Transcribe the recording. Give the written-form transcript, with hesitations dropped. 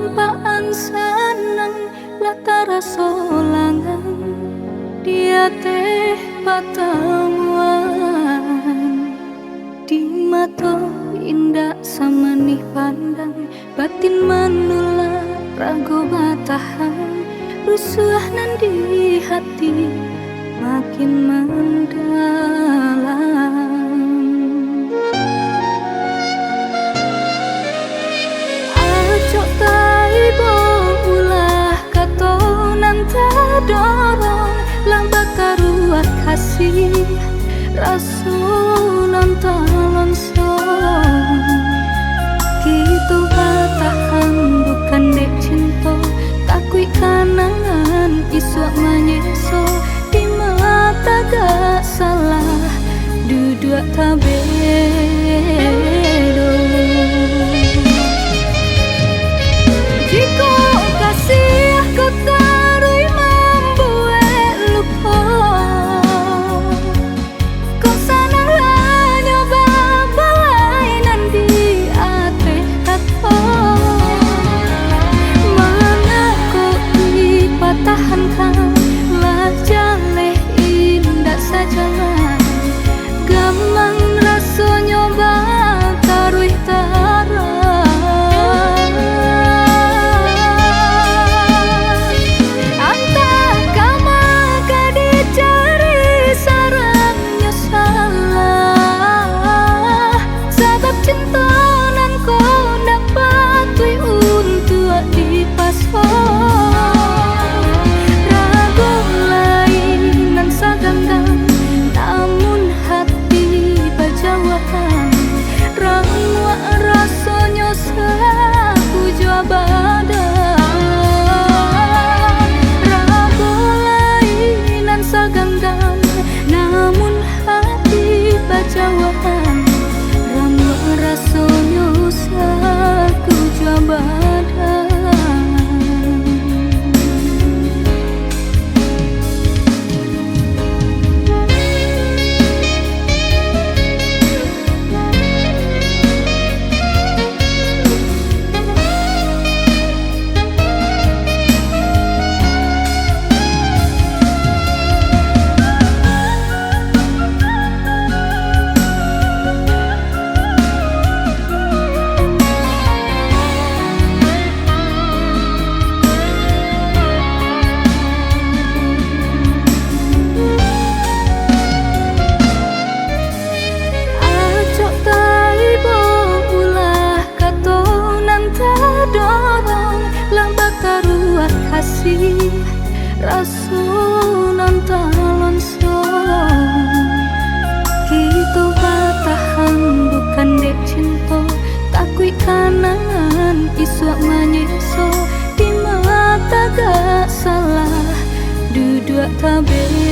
lampaan senang latara solangan dia teh patamuan di mata indah sama nih pandang batin manula rago batahan rusuh nan di hati makin mendalam. Acok taibo ulah katonan tadorong lambat taruat kasih rasulan talonsong gitu batahan bukan dek cinta takui kanangan iswak menyeso di mata gak salah duduk tabedo jika kasih kau tarui membuat lupa kau sanang hanya babalainan di ate kata mana kau dipatahankan lah jaleh indah saja gamang rasanya taruh tarah antah kama kadi cari sarangnya salah sebab cinta nan kau dapat untuk dipasang ragu lain nan saganggang namun hati bajawakan ramwa rasanya saku jua badan ragu lain nan saganggang namun hati bajawakan ramwa rasanya saku jua badan. Kasih rasulan talonsong gitu batahan bukan dek cinta takui kanangan iswak menyeso di mata gak salah duduk tabe